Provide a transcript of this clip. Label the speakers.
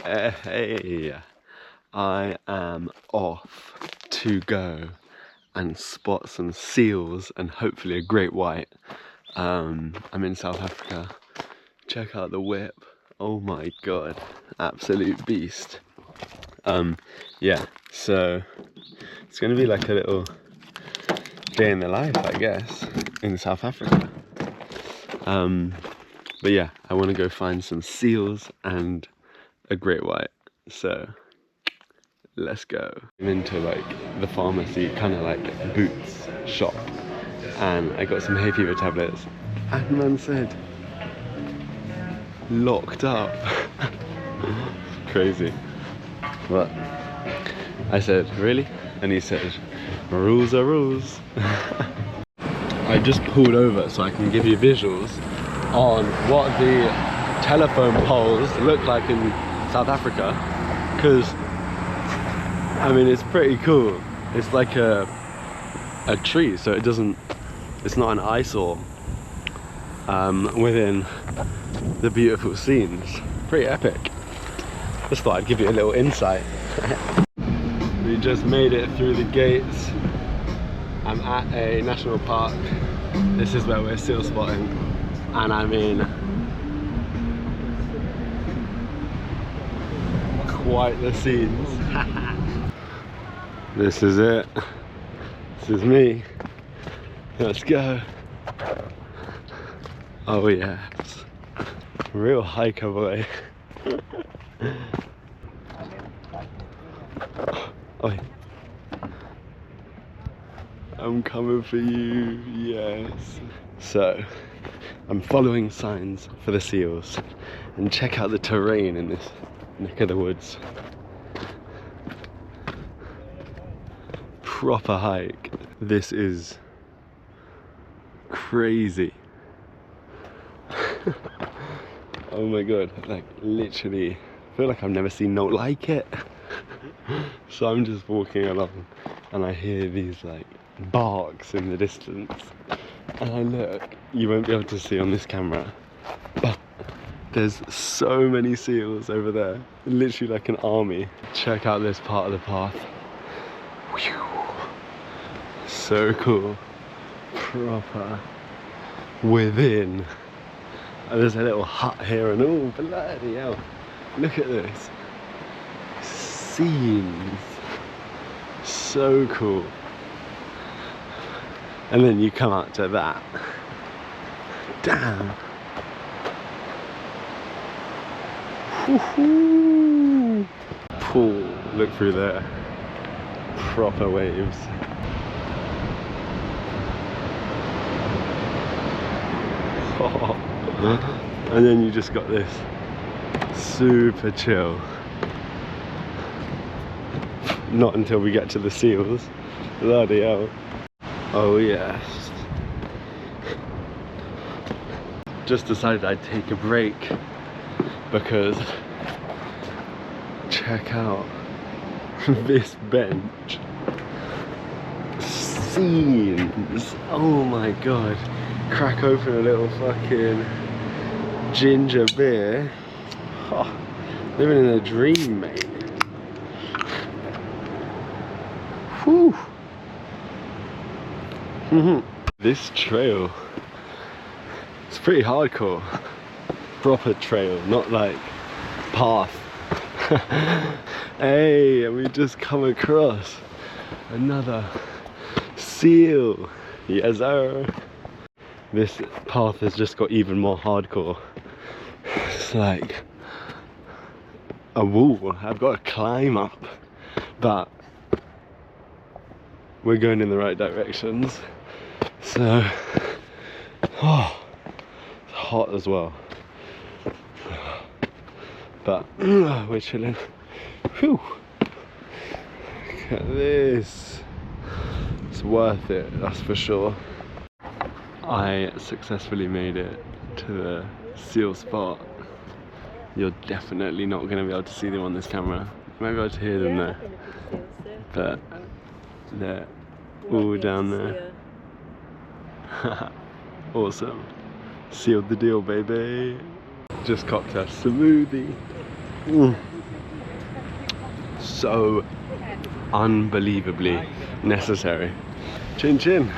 Speaker 1: Hey, I am off to go and spot some seals and hopefully a great white. I'm in South Africa. Check out the whip. Oh my god, absolute beast. Yeah, so it's gonna be like a little day in the life, I guess, in South Africa. But yeah, I want to go find some seals and a great white. So let's go. I'm into like the pharmacy, kind of like Boots shop, and I got some hay fever tablets. And man said, locked up. Crazy. But I said, really? And he said, rules are rules. I just pulled over so I can give you visuals on what the telephone poles look like in South Africa, because I mean it's pretty cool. It's like a tree, so it's not an eyesore within the beautiful scenes. Pretty epic. Just thought I'd give you a little insight. We just made it through the gates. I'm at a national park. This is where we're seal spotting, and I mean quite the scenes. This is it. This is me. Let's go. Oh yes. Real hiker boy. Oi. I'm coming for you, yes. So, I'm following signs for the seals, and check out the terrain in this neck of the woods. Proper hike. This is crazy. Oh my god, like literally, I feel like I've never seen no like it. So I'm just walking along and I hear these like barks in the distance, and I look, you won't be able to see on this camera, but there's so many seals over there, literally like an army. Check out this part of the path. Whew. So cool. Proper within. And there's a little hut here and oh bloody hell, look at this. Scenes. So cool. And then you come out to that. Damn. Woohoo. Pool. Look through there. Proper waves. Oh. And then you just got this super chill. Not until we get to the seals. Bloody hell. Oh yes. Just decided I'd take a break because check out this bench. Scenes. Oh my god. Crack open a little fucking ginger beer. Oh, living in a dream, mate. Whew. This trail, it's pretty hardcore. Proper trail, not like path. Hey, and we just come across another seal. Yes sir. This path has just got even more hardcore. It's like a wall I've got to climb up, but we're going in the right directions. So, oh, it's hot as well, but we're chilling. Whew. Look at this. It's worth it, that's for sure. I successfully made it to the seal spot. You're definitely not going to be able to see them on this camera. You might be able to hear them there, but they're all down there. Awesome. Sealed the deal, baby. Just copped a smoothie. so unbelievably necessary. Chin chin.